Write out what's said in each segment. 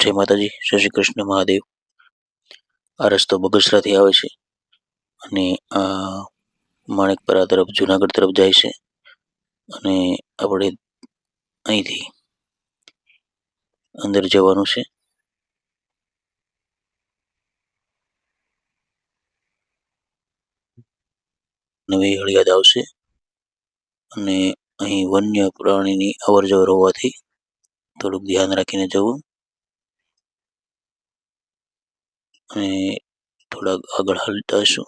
જય માતાજી, જય શ્રી કૃષ્ણ મહાદેવ. આ રસ્તો બગસરાથી આવે છે અને આ માણેકપરા તરફ જુનાગઢ તરફ જાય છે અને આપણે અહીંથી અંદર જવાનું છે. નવી હળિયાદ આવશે અને અહીં વન્ય પ્રાણીની અવર જવર હોવાથી થોડુંક ધ્યાન રાખીને જવું અને થોડાક આગળ હાલતા હશું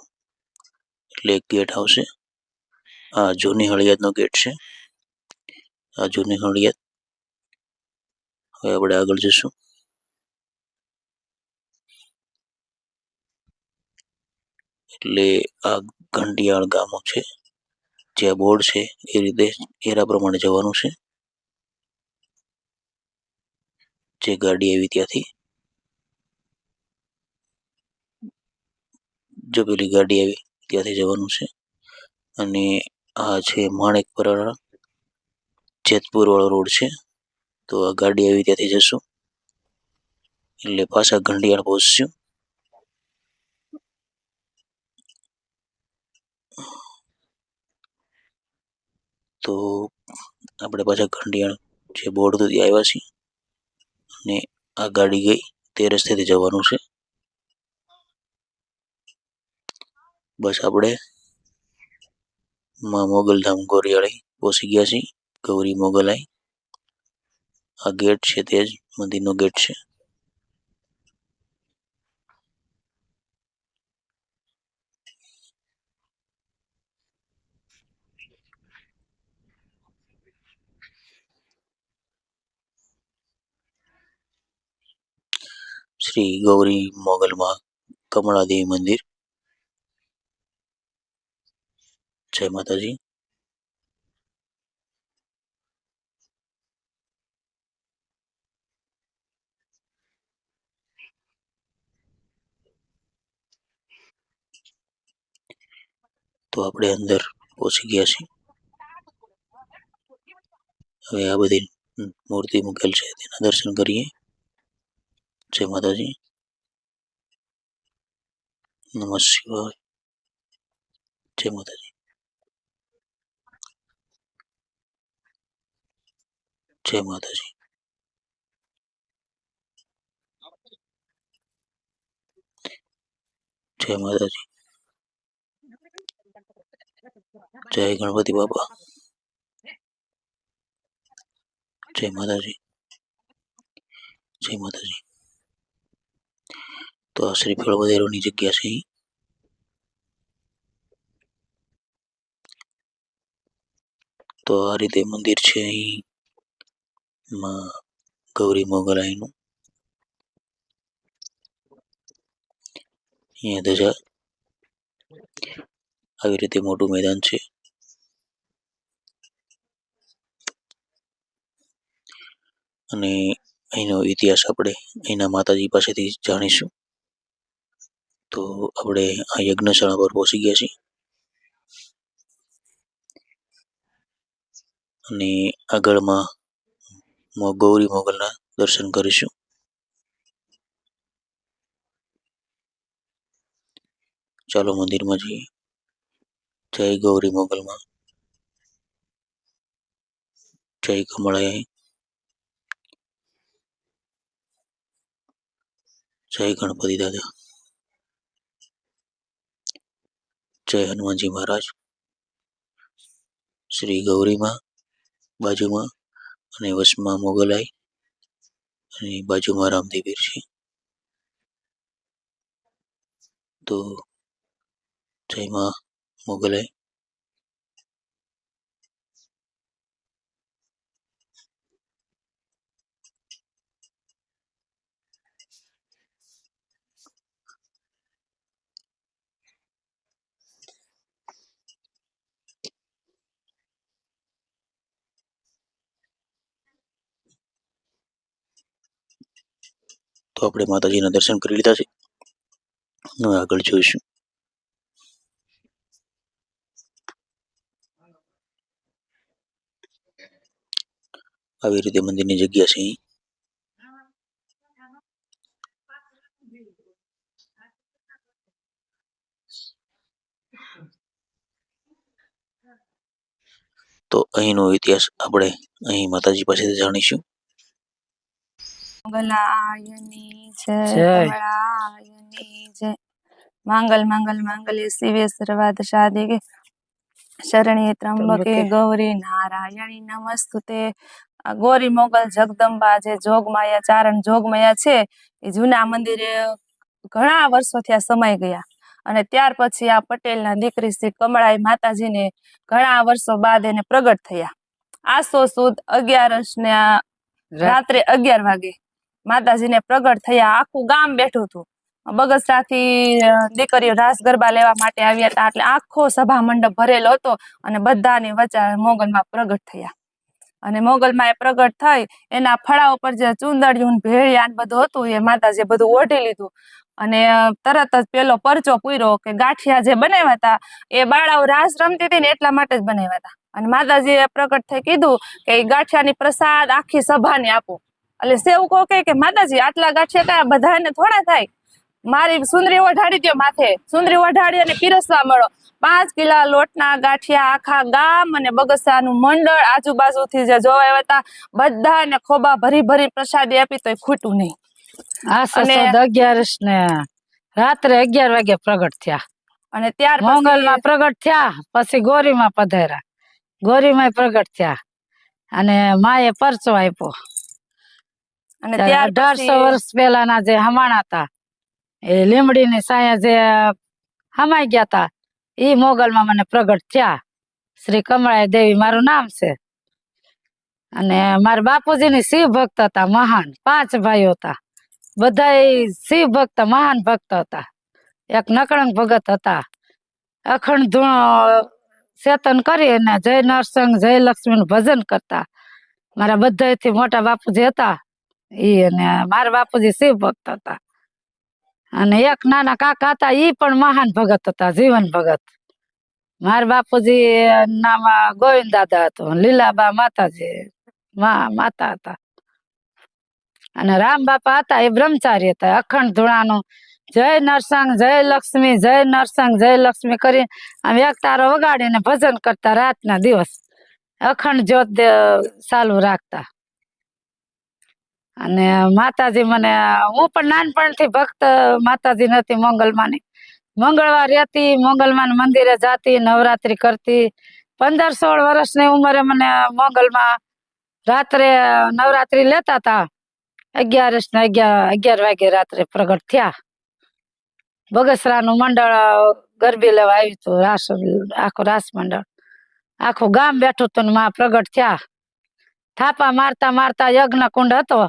એટલે એક ગેટ આવશે. આ જૂની હળિયાદનો ગેટ છે. આ જૂની હળિયાદ. હવે આપણે આગળ જશું. એટલે આ ઘંટિયાળ ગામ છે. જે બોર્ડ છે એ રીતે એરા પ્રમાણે જવાનું છે. જે ગાડી આવી ત્યાંથી જો પેલી ગાડી આવી ત્યાંથી જવાનું છે અને આ છે માણેકપરા જેતપુર વાળો રોડ છે. તો આ ગાડી આવી ત્યાંથી જશું એટલે પાછા ઘંટિયાળ પહોંચશું. તો આપણે પાછા ઘંટિયાળ જે બોર્ડ હતું ત્યાં આવ્યા છીએ અને આ ગાડી ગઈ તે રસ્તેથી જવાનું છે. બસ આપણે માં મોગલધામ ગોરિયાળી પહોંચી ગયા છીએ. ગૌરી મોગલાઈ. આ ગેટ છે તે જ મંદિરનો ગેટ છે. શ્રી ગૌરી મોગલમાં કમળાદેવી મંદિર. જય માતાજી. તો આપણે અંદર પહોંચી ગયા છીએ. હવે આ બધી મૂર્તિ મૂકેલ છે તેના દર્શન કરીએ. જય માતાજી. નમઃ શિવાય. જય માતાજી. જય માતાજી. જય માતાજી. જય ગણપતિ બાપા. જય માતાજી. જય માતાજી. તો આ શ્રીફળ વધેરોની જગ્યા છે. તો આ રીતે મંદિર છે અહીં માં ગૌરી મોગલાઈનું. અહીંયા ધજા આવી રીતે મોટું મેદાન છે અને અહીંનો ઇતિહાસ આપણે અહીંના માતાજી પાસેથી જાણીશું. તો આપણે આ યજ્ઞશાળા પર પહોંચી ગયા છીએ અને આગળમાં ગૌરી મોગલના દર્શન કરીશું. ચાલો મંદિરમાં જઈએ. જય ગૌરી મોગલમાં. જય કમળાઈ. જય ગણપતિ દાદા. જય હનુમાનજી મહારાજ. શ્રી ગૌરીમાં બાજુમાં અને વચમાં મોગલાઈ અને બાજુમાં રામદેવીર છે. તો જય માં મોગલાઈ. તો આપણે માતાજીના દર્શન કરી લીધા છે. હવે આગળ જોઈશું. આવી રીતે મંદિરની જગ્યા છે. તો અહીંનો ઇતિહાસ આપણે અહીં માતાજી પાસેથી જાણીશું. મંગલાયની જય, કમળાયની જય. માંગલ માંગલ માંગલ્ય શિવે સર્વાર્થ સાધિકે શરણ્યે ત્રંબકે ગૌરી નારાયણી નમસ્તુતે. ગૌરી મોગલ જગદંબા જે જોગમાયા ચારણ જોગમાયા છે એ જૂના મંદિરે ઘણા વર્ષો થયા સમાઈ ગયા અને ત્યાર પછી આ પટેલના દીકરી શ્રી કમળાઈ માતાજીને ઘણા વર્ષો બાદ એને પ્રગટ થયા. આસો સુદ 11 ને રાત્રે 11 વાગે માતાજીને પ્રગટ થયા. આખું ગામ બેઠું હતું. બગસરાથી દીકરીઓ રાસ ગરબા લેવા માટે આવ્યા હતા એટલે આખો સભા મંડપ ભરેલો હતો અને બધાની વચ્ચે મોગલમાં પ્રગટ થયા. અને મોગલમાં એ પ્રગટ થઈ એના ફળા ઉપર જે ચુંદડિયું ભેળિયા બધું હતું એ માતાજીએ બધું ઓઢી લીધું અને તરત જ પેલો પરચો પૂર્યો કે ગાંઠિયા જે બનાવ્યા હતા એ બાળાઓ રાસ રમતી હતી ને એટલા માટે જ બનાવ્યા હતા. અને માતાજીએ પ્રગટ થઈ કીધું કે એ ગાંઠિયાની પ્રસાદ આખી સભાને આપો. એટલે સેવકો કે માતાજી આટલા ગાંઠિયા કયા બધાને થોડા થાય, મારી સુંદરી ઓઢાડી દો માથે. સુંદરી ઓઢાડી અને પીરસવા મળો. 5 કિલા લોટના ગાંઠિયા આખા ગામ અને બગસરાનું મંડળ આજુબાજુથી જે જોવા આવ્યા હતા બધાને ખોબા ભરી ભરી પ્રસાદી આપી તો ખૂટું નહીં. અને 11 ને રાત્રે 11 વાગે પ્રગટ થયા અને ત્યાર મોગલમાં પ્રગટ થયા. પછી ગોરીમાં પધાર્યા. ગોરીમાં પ્રગટ થયા અને માએ પરચો આપ્યો. અને 1800 વર્ષ પહેલાના જે હમાણા હતા એ લીમડીની સાયા જે હમાઈ ગયા હતા એ મોગલમાં મને પ્રગટ થયા. શ્રી કમળાઈ દેવી મારું નામ છે. અને મારા બાપુજીની શિવ ભક્ત હતા મહાન. 5 ભાઈઓ હતા. બધા શિવ ભક્ત મહાન ભક્ત હતા. એક નકળંગ ભગત હતા. અખંડ ધૂણો ચેતન કરી અને જય નરસંગ જય લક્ષ્મી નું ભજન કરતા. મારા બધાથી મોટા બાપુજી હતા ઈ અને મારા બાપુજી શિવ ભક્ત હતા. અને એક નાના કાકા હતા ઈ પણ મહાન ભગત હતા, જીવન ભગત. મારા બાપુજી નામ ગોવિંદ દાદા હતું. લીલાબા માતાજી માતા હતા. અને રામ બાપા હતા એ બ્રહ્મચારી હતા. અખંડ ધૂણાનું જય નરસંગ જય લક્ષ્મી જય નરસંગ જય લક્ષ્મી કરી આમ એક તારો વગાડીને ભજન કરતા રાતના દિવસ. અખંડ જ્યોત ચાલુ રાખતા. અને માતાજી મને હું પણ નાનપણથી ભક્ત માતાજી નથી મોગલમાની. મંગળવાર રહેતી, મોગલમાન મંદિરે જાતી, નવરાત્રી કરતી. 15-16 વર્ષની ઉંમરે મને મોગલમાં રાત્રે નવરાત્રી લેતા હતા. 11 ને 11 વાગે રાત્રે પ્રગટ થયા. બગસરાનું મંડળ ગરબી લેવા આવ્યું હતું. આખું રાસ મંડળ આખું ગામ બેઠું હતું ને માં પ્રગટ થયા. થાપા મારતા મારતા યજ્ઞ કુંડ હતો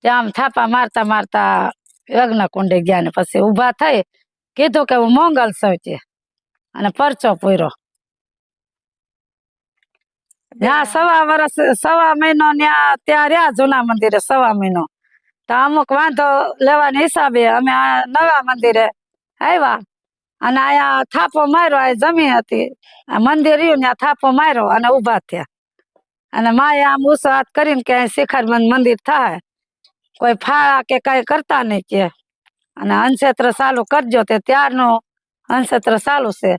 ત્યાં થાપા મારતા મારતા યજ્ઞ કુંડે ગયા ને પછી ઉભા થઈ કીધું કે હું મોગલ છું અને પરચો પૂર્યો. ત્યાં 1.25 મહિનો ત્યાં રહ્યા જૂના મંદિરે 1.25 મહિનો. તો અમુક વાંધો લેવાના હિસાબે અમે આ નવા મંદિરે આવ્યા અને આયા થાપો માર્યો. આ જમીન હતી, આ મંદિર રહ્યું ત્યાં થાપો માર્યો અને ઉભા થયા. અને માએ આમ ઉસો હાથ કરીને કે શિખરબંધ મંદિર થાય, કોઈ ફાળા કે કઈ કરતા નહીં કે અને અનક્ષેત્ર ચાલુ કરજો. તે ત્યારનું અનક્ષેત્ર ચાલુ છે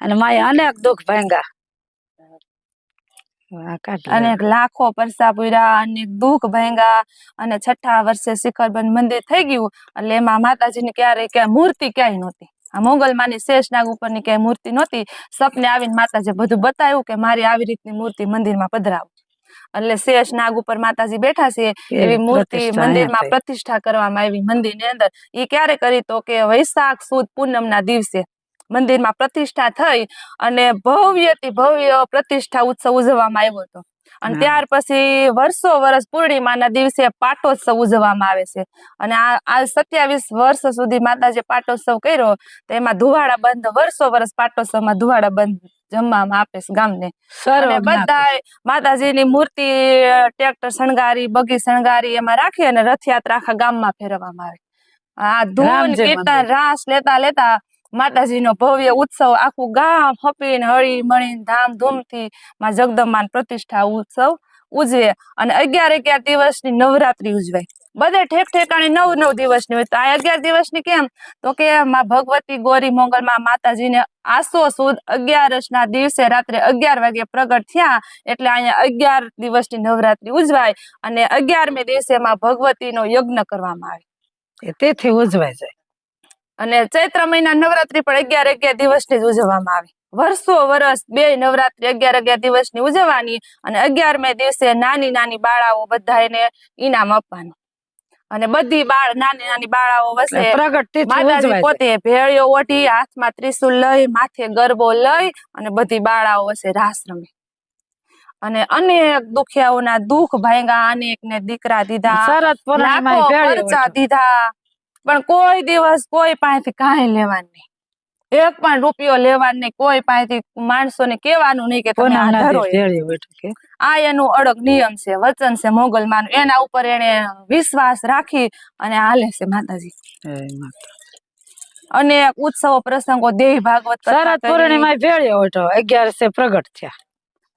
અને માએ અનેક દુઃખ ભાંગ્યા. અનેક લાખો પરસા પૂર્યા, અનેક દુઃખ ભાંગ્યા અને 6ઠા વર્ષે શિખરબંધ મંદિર થઈ ગયું. એટલે એમાં માતાજીની ક્યાંય મૂર્તિ ક્યાંય નહોતી. આ મોગલમાની શેષનાગ ઉપરની ક્યાંય મૂર્તિ નહોતી. સપને આવીને માતાજી બધું બતાવ્યું કે મારી આવી રીતની મૂર્તિ મંદિરમાં પધરાવો. એટલે શેષનાગ ઉપર માતાજી બેઠા છે એવી મૂર્તિ મંદિરમાં પ્રતિષ્ઠા કરવામાં આવી. મંદિરની અંદર એ ક્યારે કરી તો કે વૈશાખ સુદ પૂનમના દિવસે મંદિરમાં પ્રતિષ્ઠા થઈ અને ભવ્યથી ભવ્ય પ્રતિષ્ઠા ઉત્સવ ઉજવવામાં આવ્યો હતો. અને ત્યાર પછી વર્ષ પૂર્ણિમાના દિવસે પાટોત્સવ ઉજવવામાં આવે છે. અને આ 27 વર્ષ સુધી માતાજી પાટોત્સવ કર્યો તો એમાં ધુવાડા બંધ વર્ષ પાટોત્સવમાં ધુવાડા બંધ જમવામાં આપે છે ગામને. અને બધા માતાજીની મૂર્તિ ટ્રેક્ટર શણગારી, બગી શણગારી એમાં રાખી અને રથયાત્રા આખા ગામમાં ફેરવવામાં આવે. આ ધૂન કીર્તન રાસ લેતા લેતા માતાજીનો ભવ્ય ઉત્સવ આખું ગામ હપીને હળી મળીને ધામધૂમથી માં જગદંબાની પ્રતિષ્ઠા ઉત્સવ ઉજવે. અને 11 દિવસની નવરાત્રી ઉજવાય. બધે ઠેક ઠેકાણે 9 દિવસની હોય. તો આ 11 દિવસની કેમ? તો કે માં ભગવતી ગૌરી મોગલમાં માતાજીને આસો સુદ 11 દિવસે રાત્રે 11 વાગે પ્રગટ થયા, એટલે અહીંયા 11 દિવસની નવરાત્રી ઉજવાય. અને 11મે દિવસે માં ભગવતીનો યજ્ઞ કરવામાં આવે, તેથી ઉજવાય છે. અને ચૈત્ર મહિના નવરાત્રી પણ 11 દિવસની જ ઉજવવામાં આવે. વર્ષો વર્ષ બે નવરાત્રી 11 દિવસની ઉજવવાની, અને 11મે દિવસે નાની નાની બાળાઓ બધાને ઇનામ આપવાનું. અને બધી નાની નાની બાળાઓ વસે માતાજી પોતે ભેળીઓ ઓઢી, હાથમાં ત્રિશુલ લઈ, માથે ગરબો લઈ, અને બધી બાળાઓ વસે રાસ રમે. અને અનેક દુખિયાઓના દુઃખ ભાંગ્યા, અનેક ને દીકરા દીધા, લાખો ખર્ચા દીધા, પણ કોઈ દિવસ કોઈ પાસેથી કાંઈ લેવાનું નહીં, એક પણ રૂપિયો લેવાનું નહીં, કોઈ પાસેથી માણસોને કહેવાનું નહીં કે તમે આ ધરો. આ એનું અડગ નિયમ છે, વચન છે મોગલમાનું. એના ઉપર એને વિશ્વાસ રાખી અને હાલે છે માતાજી. અને ઉત્સવો પ્રસંગો દેવી ભાગવત પૂર્ણિમા ભેળ્યો હતો, 11 પ્રગટ થયા.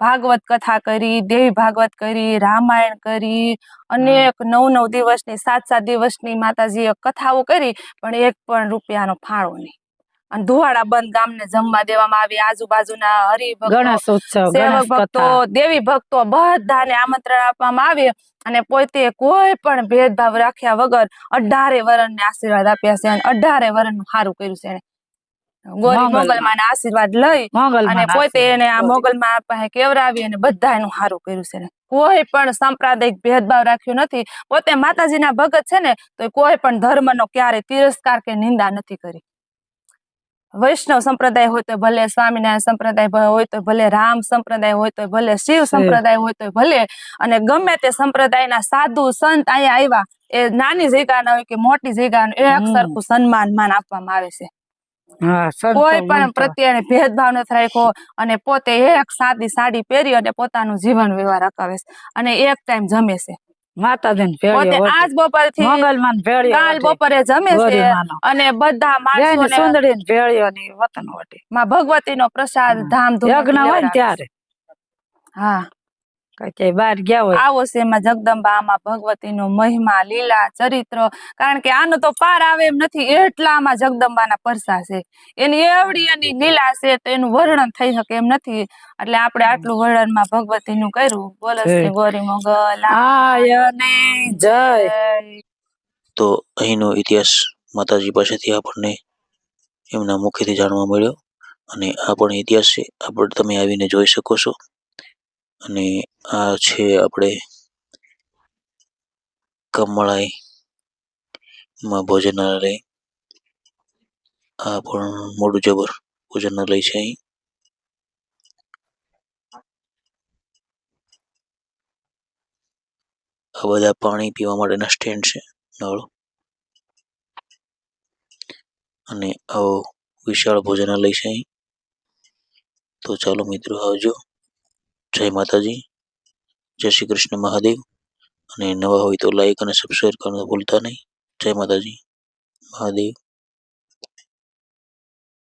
ભાગવત કથા કરી, દેવી ભાગવત કરી, રામાયણ કરી, અનેક 9 દિવસની 7 દિવસની માતાજીએ કથાઓ કરી, પણ એક પણ રૂપિયાનો ફાળો નહીં. અને ધુવાડા બંધ ગામને જમવા દેવામાં આવી. આજુબાજુના હરિભક્તો, સેવક ભક્તો, દેવી ભક્તો બધાને આમંત્રણ આપવામાં આવે. અને પોતે કોઈ પણ ભેદભાવ રાખ્યા વગર 18 વર્ષને આશીર્વાદ આપ્યા છે, અને 18 વર્ષનું સારું કર્યું છે. ગોરી મોગલમાં આશીર્વાદ લઈ અને પોતે એને આ મોગલમાં પાસે કેવરાવી અને બધા એનું સારું કર્યું છે. કોઈ પણ સાંપ્રદાયિક ભેદભાવ રાખ્યો નથી. પોતે માતાજીના ભગત છે ને, તો કોઈ પણ ધર્મનો ક્યારે તિરસ્કાર કે નિંદા નથી કરી. વૈષ્ણવ સંપ્રદાય હોય તો ભલે, સ્વામિનારાયણ સંપ્રદાય હોય તો ભલે, રામ સંપ્રદાય હોય તો ભલે, શિવ સંપ્રદાય હોય તો ભલે, અને ગમે તે સંપ્રદાયના સાધુ સંત અહીંયા આવ્યા, એ નાની જગ્યાના હોય કે મોટી જગ્યાનું, એક સરખું સન્માન માન આપવામાં આવે છે. કોઈ પણ પ્રત્યે ભેદભાવ નથી રાખ્યો. અને પોતે એક સાદી સાડી પહેરી અને પોતાનું જીવન વ્યવહાર અકાવે છે, અને એક ટાઈમ જમે છે. પોતે આજ બપોરથી કાલ બપોરે જમે છે, અને બધા માણસો માં ભગવતીનો પ્રસાદ ધામધૂમ ત્યારે. હા, બહાર ગયા હોય આવો છે એમાં જગદંબા, આમાં ભગવતીનો મહિમા, લીલા, ચરિત્ર. કારણ કે આનો તો પાર આવે એમ નથી, એટલામાં જગદંબાના પરસા છે. એની એવડી એની લીલા છે તો એનું વર્ણન થઈ શકે એમ નથી. એટલે આપણે આટલું વર્ણનમાં ભગવતીનું કર્યું. બોલો શ્રી ગૌરી મોગલ જય. તો અહીંનો ઇતિહાસ માતાજી પાસેથી આપણને એમના મુખેથી જાણવા મળ્યો, અને આ પણ ઇતિહાસ છે, આપણે તમે આવીને જોઈ શકો છો. અને આ છે આપણે કમળાઈ માં ભોજનાલય. આ પણ મોટું જબર ભોજનાલય છે. અહીં આ બધા પાણી પીવા માટેના સ્ટેન્ડ છે, નળ. અને આવો વિશાળ ભોજનાલય છે અહીં. તો ચાલો મિત્રો, આવજો. જય માતાજી, જય શ્રી કૃષ્ણ મહાદેવ. અને નવા હોય તો લાઈક અને સબસ્ક્રાઈબ કરવાનું ભૂલતા નહીં. જય માતાજી, મહાદેવ.